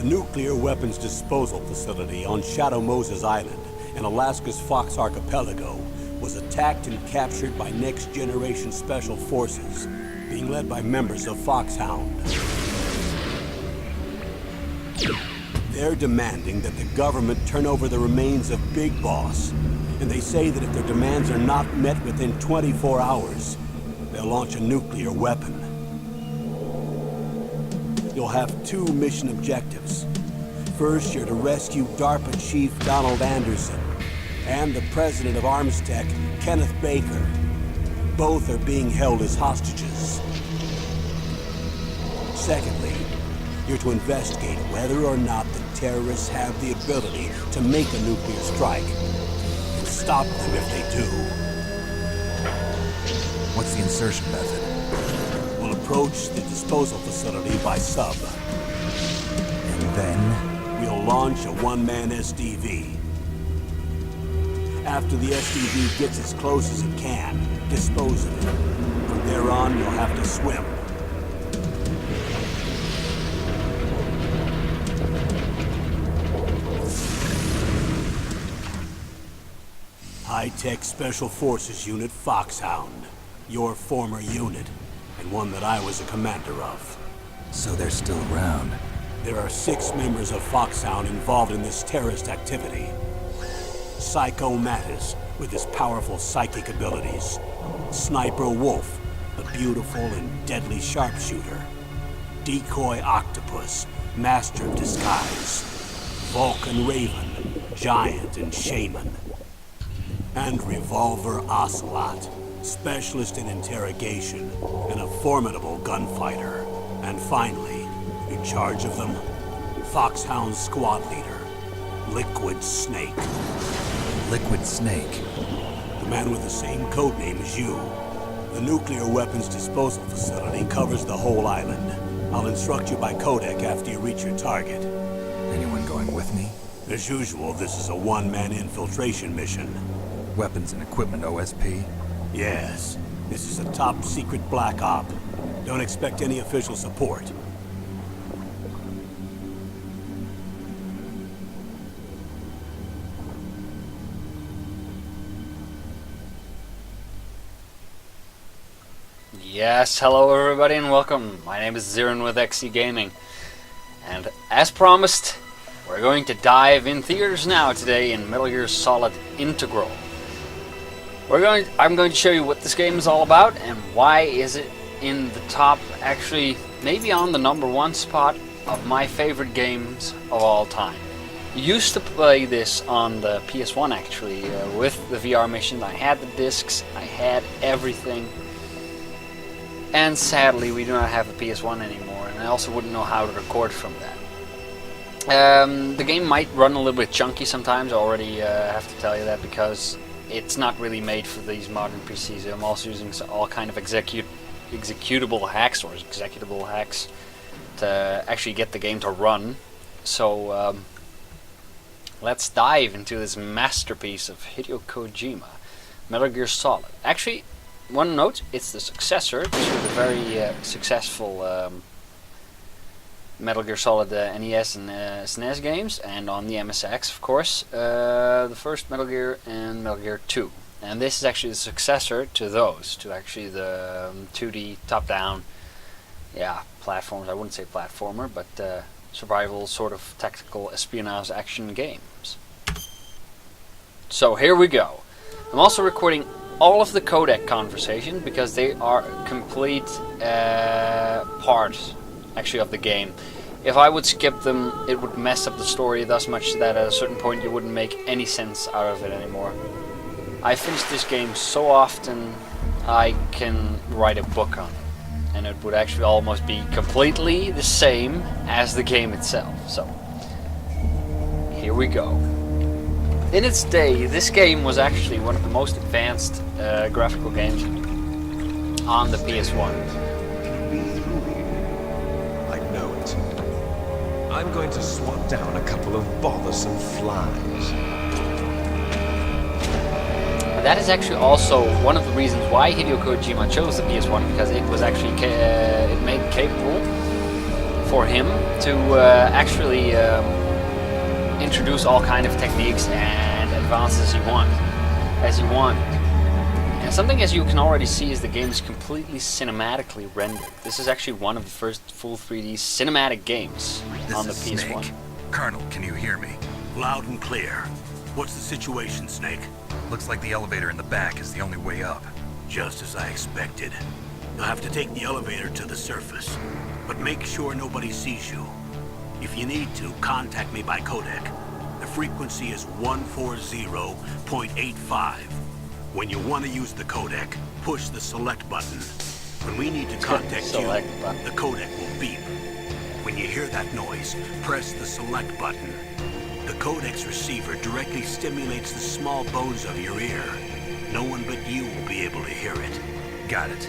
The nuclear weapons disposal facility on Shadow Moses Island in Alaska's Fox Archipelago was attacked and captured by next-generation special forces, being led by members of Foxhound. They're demanding that the government turn over the remains of Big Boss, and they say that if their demands are not met within 24 hours, they'll launch a nuclear weapon. You'll have two mission objectives. First, you're to rescue DARPA Chief Donald Anderson and the president of Arms Tech, Kenneth Baker. Both are being held as hostages. Secondly, you're to investigate whether or not the terrorists have the ability to make a nuclear strike and stop them if they do. What's the insertion method? We'll approach the disposal facility by sub. And then? We'll launch a one-man SDV. After the SDV gets as close as it can, dispose of it. From there on, you'll have to swim. High-Tech Special Forces Unit Foxhound. Your former unit, and one that I was a commander of. So they're still around. There are 6 members of Foxhound involved in this terrorist activity. Psycho Mattis, with his powerful psychic abilities. Sniper Wolf, the beautiful and deadly sharpshooter. Decoy Octopus, master of disguise. Vulcan Raven, giant and shaman. And Revolver Ocelot, specialist in interrogation and a formidable gunfighter. And finally, in charge of them, Foxhound squad leader, Liquid Snake. Liquid Snake? The man with the same codename as you. The nuclear weapons disposal facility covers the whole island. I'll instruct you by codec after you reach your target. Anyone going with me? As usual, this is a one-man infiltration mission. Weapons and equipment OSP? Yes. This is a top-secret black op. Don't expect any official support. Yes, hello everybody and welcome. My name is Xearin with XZGaming. And as promised, we're going to dive in theaters now today in Metal Gear Solid Integral. I'm going to show you what this game is all about and why is it in the top, actually maybe on the #1 spot of my favorite games of all time. Used to play this on the PS1 actually, with the VR mission. I had the discs, I had everything. And sadly we do not have a PS1 anymore, and I also wouldn't know how to record from that. The game might run a little bit chunky sometimes, I already have to tell you that, because it's not really made for these modern PCs. I'm also using all kind of executable hacks to actually get the game to run. So let's dive into this masterpiece of Hideo Kojima, Metal Gear Solid. Actually, one note, it's the successor to the very successful Metal Gear Solid NES and SNES games, and on the MSX, of course, the first Metal Gear and Metal Gear 2. And this is actually the successor to those, to actually the 2D top-down, platforms. I wouldn't say platformer, but survival sort of tactical espionage action games. So here we go. I'm also recording all of the codec conversation because they are a complete part actually of the game. If I would skip them, it would mess up the story thus much that at a certain point you wouldn't make any sense out of it anymore. I finished this game so often I can write a book on it, and it would actually almost be completely the same as the game itself. So here we go. In its day, this game was actually one of the most advanced graphical games on the PS1. I know it. I'm going to swat down a couple of bothersome flies. That is actually also one of the reasons why Hideo Kojima chose the PS1, because it was actually it made it capable for him to actually introduce all kind of techniques and advances as you want. And something as you can already see is the game is completely cinematically rendered. This is actually one of the first full 3D cinematic games on the This is PS1. Snake. Colonel, can you hear me? Loud and clear. What's the situation, Snake? Looks like the elevator in the back is the only way up. Just as I expected. You'll have to take the elevator to the surface, but make sure nobody sees you. If you need to, contact me by codec. The frequency is 140.85. When you want to use the codec, push the select button. When we need to contact you, Select button. the codec will beep. When you hear that noise, press the select button. The codec's receiver directly stimulates the small bones of your ear. No one but you will be able to hear it. Got it.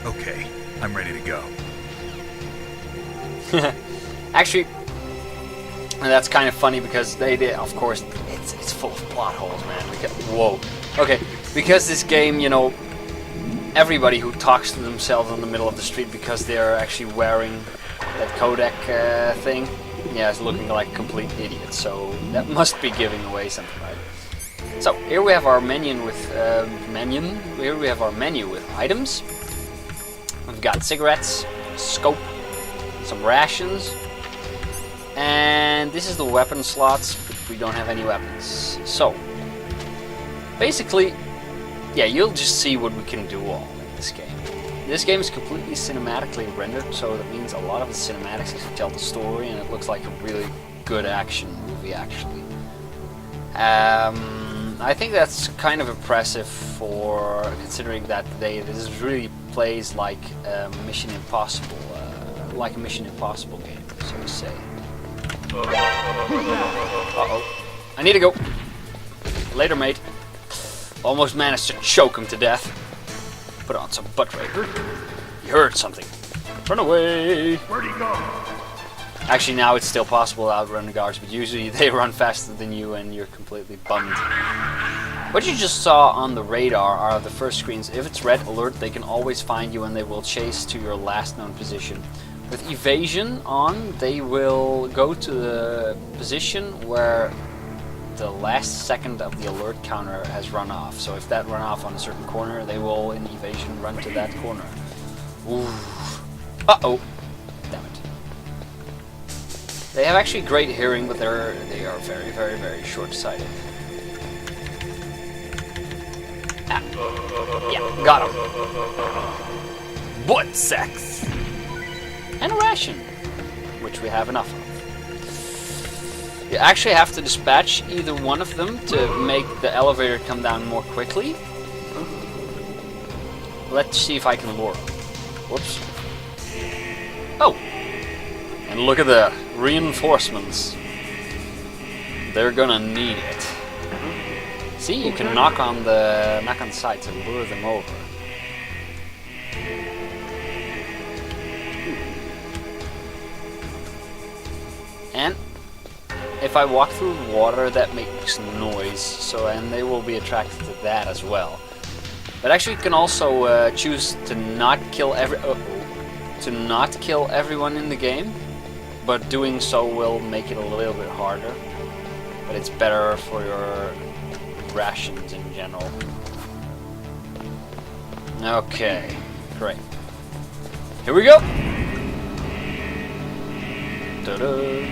Okay, I'm ready to go. Actually, that's kind of funny because they did, of course, it's full of plot holes, man. Whoa. Okay, because this game, you know, everybody who talks to themselves in the middle of the street because they're actually wearing that codec thing, yeah, is looking like a complete idiot. So that must be giving away something, right? So here we have our menu with Here we have our menu with items. We've got cigarettes, scope, some rations, and this is the weapon slots, but we don't have any weapons. So basically, yeah, you'll just see what we can do all in this game. This game is completely cinematically rendered, so that means a lot of the cinematics actually tell the story, and it looks like a really good action movie, actually. I think that's kind of impressive for considering that this really plays like a Mission Impossible, game, so to say. Uh-oh. I need to go. Later, mate. Almost managed to choke him to death. Put on some butt rape. You heard something. Run away! Where'd he go? Actually, now it's still possible to outrun the guards, but usually they run faster than you and you're completely bummed. What you just saw on the radar are the first screens. If it's red alert, they can always find you and they will chase to your last known position. With evasion on, they will go to the position where the last second of the alert counter has run off. So if that run off on a certain corner, they will, in evasion, run to that corner. Ooh. Uh-oh. Damn it. They have actually great hearing, but they are very, very, very short-sighted. Ah. Yeah, got him. Butt sex! And a ration, which we have enough of. You actually have to dispatch either one of them to make the elevator come down more quickly. Let's see if I can lure them. Whoops. Oh! And look at the reinforcements. They're gonna need it. See, you can knock on the sides and lure them over. And if I walk through water, that makes noise, so and they will be attracted to that as well. But actually, you can also choose to not kill everyone in the game, but doing so will make it a little bit harder. But it's better for your rations in general. Okay, great. Here we go. Ta-da.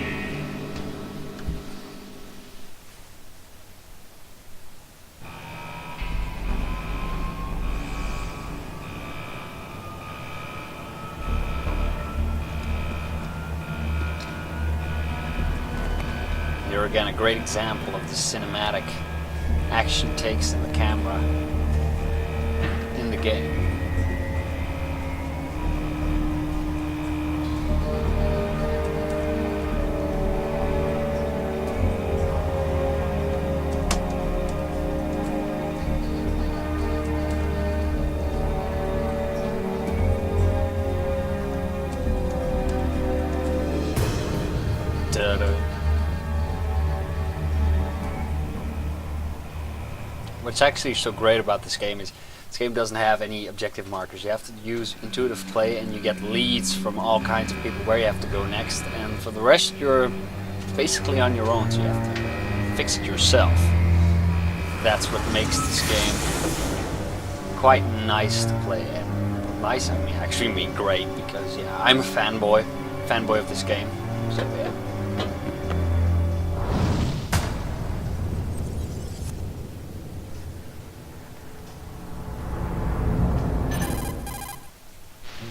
Here again, a great example of the cinematic action takes in the camera in the game. What's actually so great about this game is This game doesn't have any objective markers. You have to use intuitive play, and you get leads from all kinds of people where you have to go next. And for the rest, you're basically on your own, so you have to fix it yourself. That's what makes this game quite nice to play. And nice, I mean, actually mean great, because yeah, I'm a fanboy of this game. So yeah.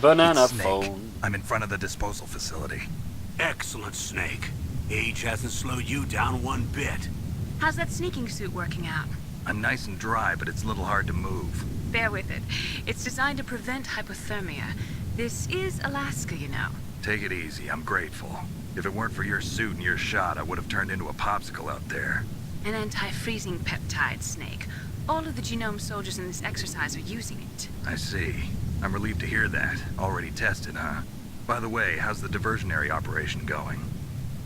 Banana It's Snake. phone. I'm in front of the disposal facility. Excellent, Snake. Age hasn't slowed you down one bit. How's that sneaking suit working out? I'm nice and dry, but it's a little hard to move. Bear with it. It's designed to prevent hypothermia. This is Alaska, you know. Take it easy, I'm grateful. If it weren't for your suit and your shot, I would have turned into a popsicle out there. An anti-freezing peptide, Snake. All of the genome soldiers in this exercise are using it. I see. I'm relieved to hear that. Already tested, huh? By the way, how's the diversionary operation going?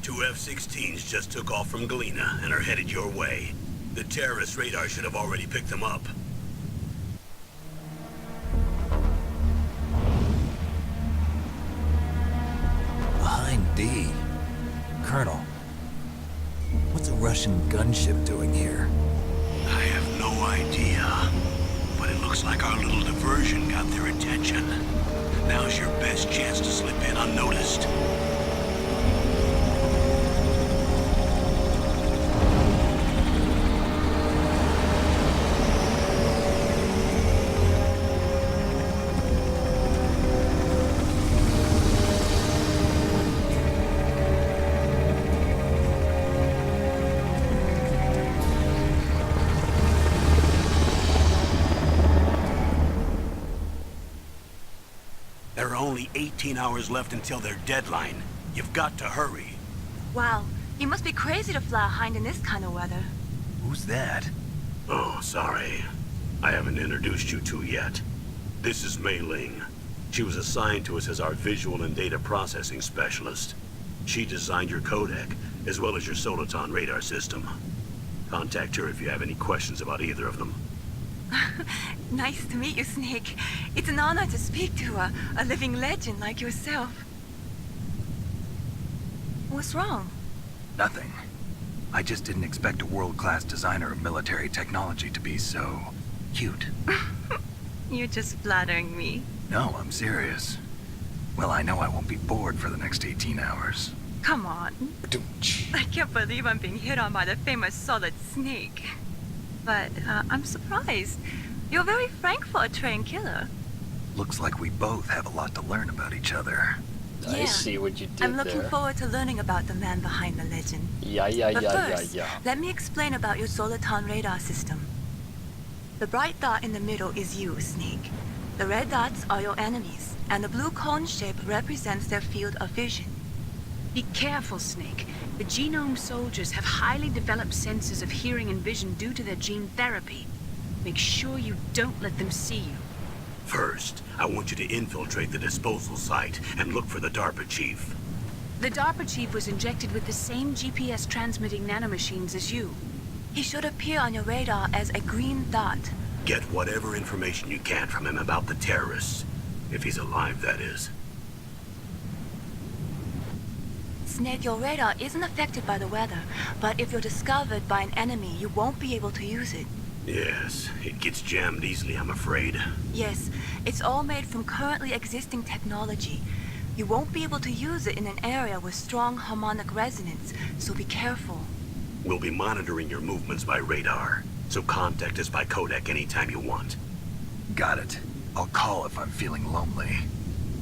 2 F-16s just took off from Galena and are headed your way. The terrorist radar should have already picked them up. Behind D. Colonel, what's a Russian gunship doing here? I have no idea, but it looks like our little diversion got their attention. Now's your best chance to slip in unnoticed. There are only 18 hours left until their deadline. You've got to hurry. Wow, you must be crazy to fly hind in this kind of weather. Who's that? Oh, sorry. I haven't introduced you to yet. This is Mei Ling. She was assigned to us as our visual and data processing specialist. She designed your codec, as well as your Soliton radar system. Contact her if you have any questions about either of them. Nice to meet you, Snake. It's an honor to speak to a living legend like yourself. What's wrong? Nothing. I just didn't expect a world-class designer of military technology to be so cute. You're just flattering me. No, I'm serious. Well, I know I won't be bored for the next 18 hours. Come on. I can't believe I'm being hit on by the famous Solid Snake. But I'm surprised. You're very frank for a trained killer. Looks like we both have a lot to learn about each other. I Yeah. see what you did I'm looking there. forward to learning about the man behind the legend. But first, let me explain about your Soliton radar system. The bright dot in the middle is you, Snake. The red dots are your enemies, and the blue cone shape represents their field of vision. Be careful, Snake. The genome soldiers have highly developed senses of hearing and vision due to their gene therapy. Make sure you don't let them see you. First, I want you to infiltrate the disposal site and look for the DARPA chief. The DARPA chief was injected with the same GPS transmitting nanomachines as you. He should appear on your radar as a green dot. Get whatever information you can from him about the terrorists. If he's alive, that is. Snake, your radar isn't affected by the weather, but if you're discovered by an enemy, you won't be able to use it. Yes, it gets jammed easily, I'm afraid. Yes, it's all made from currently existing technology. You won't be able to use it in an area with strong harmonic resonance, so be careful. We'll be monitoring your movements by radar, so contact us by codec anytime you want. Got it. I'll call if I'm feeling lonely.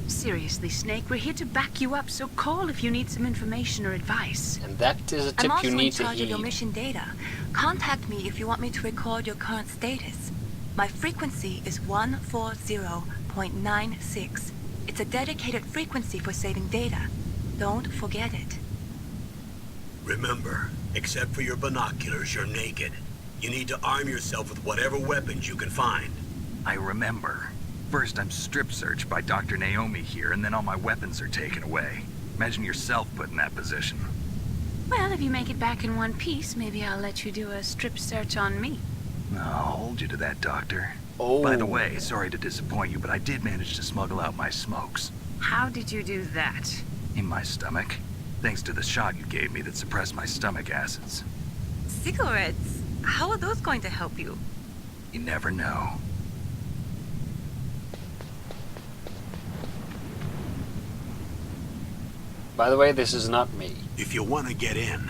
Seriously, Snake, we're here to back you up, so call if you need some information or advice. And that is a I'm tip also you in need to charge of your heed. mission data. Contact me if you want me to record your current status. My frequency is 140.96. It's a dedicated frequency for saving data. Don't forget it. Remember, except for your binoculars, you're naked. You need to arm yourself with whatever weapons you can find. I remember. First, I'm strip searched by Dr. Naomi here, and then all my weapons are taken away. Imagine yourself put in that position. Well, if you make it back in one piece, maybe I'll let you do a strip search on me. I'll hold you to that, Doctor. Oh. By the way, sorry to disappoint you, but I did manage to smuggle out my smokes. How did you do that? In my stomach. Thanks to the shot you gave me that suppressed my stomach acids. Cigarettes? How are those going to help you? You never know. By the way, this is not me. If you want to get in,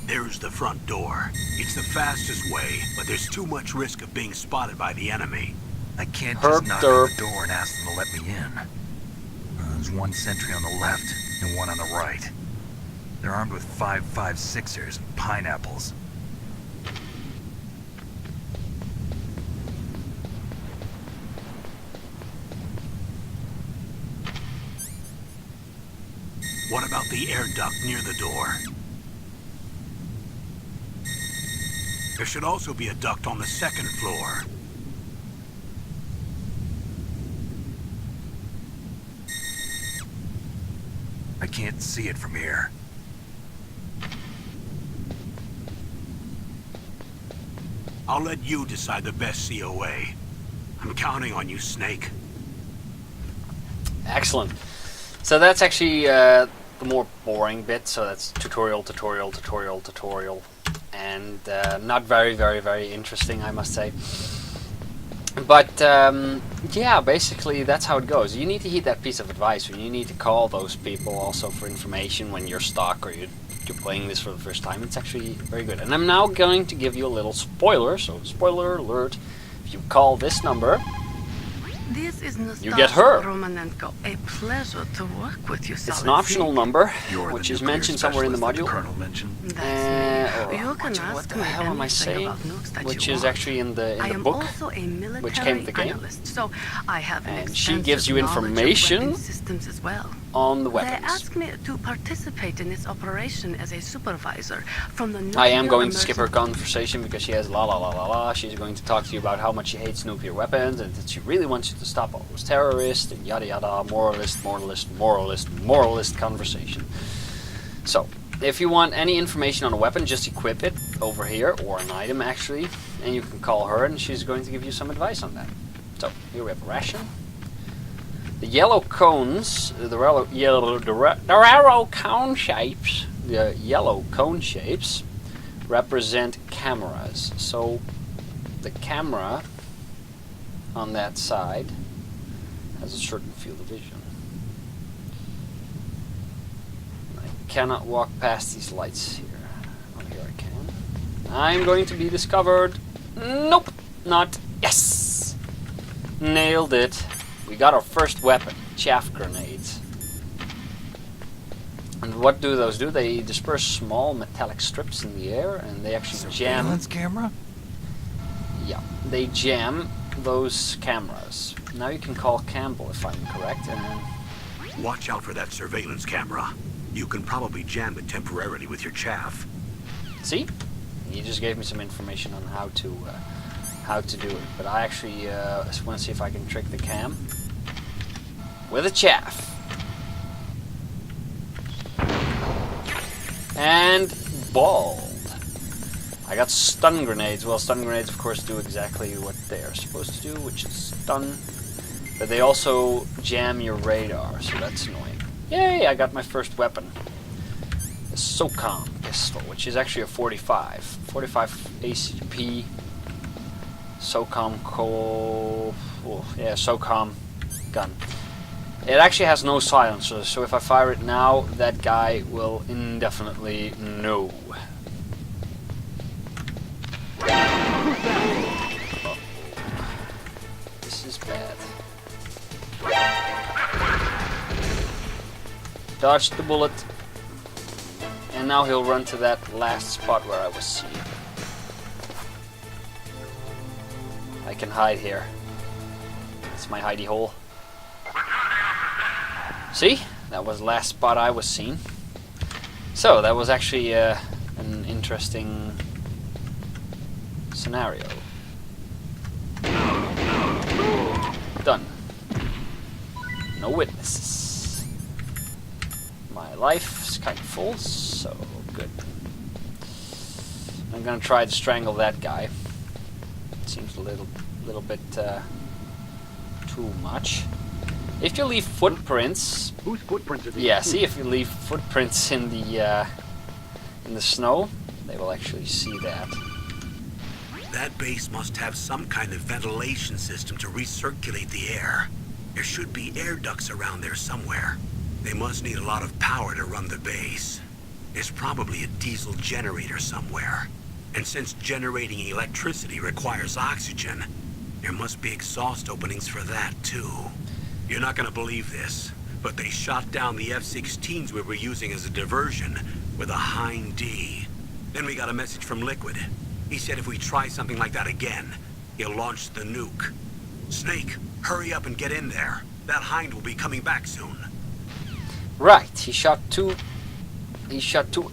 there's the front door. It's the fastest way, but there's too much risk of being spotted by the enemy. I can't just knock on the door and ask them to let me in. There's one sentry on the left and one on the right. They're armed with 5.56ers and pineapples. What about the air duct near the door? There should also be a duct on the second floor. I can't see it from here. I'll let you decide the best COA. I'm counting on you, Snake. Excellent. So that's actually the more boring bit. So that's tutorial, tutorial, tutorial, tutorial. And not very, very, very interesting, I must say. But yeah, basically that's how it goes. You need to heed that piece of advice, and you need to call those people also for information when you're stuck or you're playing this for the first time. It's actually very good. And I'm now going to give you a little spoiler. So spoiler alert: if you call this number, This is you get her. Romanenko. A pleasure to work with you, It's an optional number, You're which the is nuclear mentioned somewhere in the specialist that module. the Colonel mentioned. What the hell am I saying? Which is actually in the book, which came with the game. Analyst, so I have an And she gives you extensive knowledge of information weapon systems as well. on the They weapons. asked me to participate in this operation as a supervisor from the I am nuclear going to skip her emergency- conversation because she has la la la la la. She's going to talk to you about how much she hates nuclear weapons and that she really wants you to stop all those terrorists and yada yada, moralist, moralist, moralist, moralist conversation. So, if you want any information on a weapon, just equip it over here, or an item actually, and you can call her and she's going to give you some advice on that. So, here we have a ration. The yellow cones, the arrow cone shapes, the yellow cone shapes represent cameras. So the camera on that side has a certain field of vision. I cannot walk past these lights here. Oh, here I can. I'm going to be discovered. Nope, not. Yes! Nailed it. We got our first weapon, chaff grenades. And what do those do? They disperse small metallic strips in the air, and they actually jam. Surveillance camera? Yeah, they jam those cameras. Now you can call Campbell if I'm correct, and then Watch out for that surveillance camera. You can probably jam it temporarily with your chaff. see, he just gave me some information on how to do it. But I actually want to see if I can trick the cam with a chaff. And bald. I got stun grenades. Well, stun grenades, of course, do exactly what they are supposed to do, which is stun. But they also jam your radar, so that's annoying. Yay, I got my first weapon. The SOCOM pistol, which is actually a 45. 45 ACP. SOCOM SOCOM gun. It actually has no silencer, so if I fire it now, that guy will indefinitely know. Uh-oh. This is bad. Dodged the bullet. And now he'll run to that last spot where I was seen. I can hide here. It's my hidey hole. See? That was the last spot I was seen. So, that was actually an interesting scenario. Done. No witnesses. My life is kind of full, so good. I'm gonna try to strangle that guy. seems a little bit too much. If you leave footprints, Whose footprints are these? yeah, see, if you leave footprints in the snow, they will actually see that. That base must have some kind of ventilation system to recirculate the air. There should be air ducts around there somewhere. They must need a lot of power to run the base. There's probably a diesel generator somewhere. And since generating electricity requires oxygen, there must be exhaust openings for that too. You're not gonna believe this, but they shot down the F-16s we were using as a diversion with a Hind D. Then we got a message from Liquid. He said if we try something like that again, he'll launch the nuke. Snake, hurry up and get in there. That Hind will be coming back soon. Right, he shot two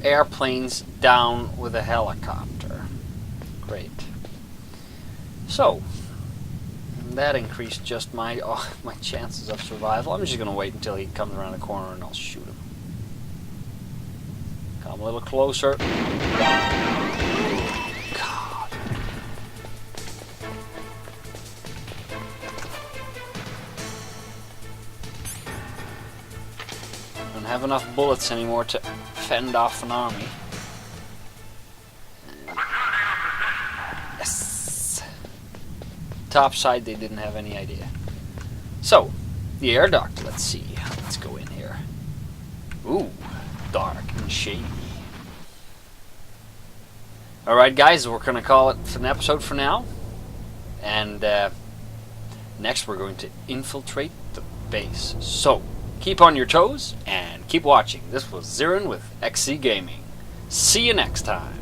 airplanes down with a helicopter. Great. So, that increased just my chances of survival. I'm just gonna wait until he comes around the corner and I'll shoot him. Come a little closer. God. Don't have enough bullets anymore to fend off an army. Yes. Top side, they didn't have any idea. So, the air duct. Let's see. Let's go in here. Ooh, dark and shady. Alright guys, we're going to call it an episode for now. And next we're going to infiltrate the base. So, keep on your toes and keep watching. This was Xearin with XZGaming. See you next time.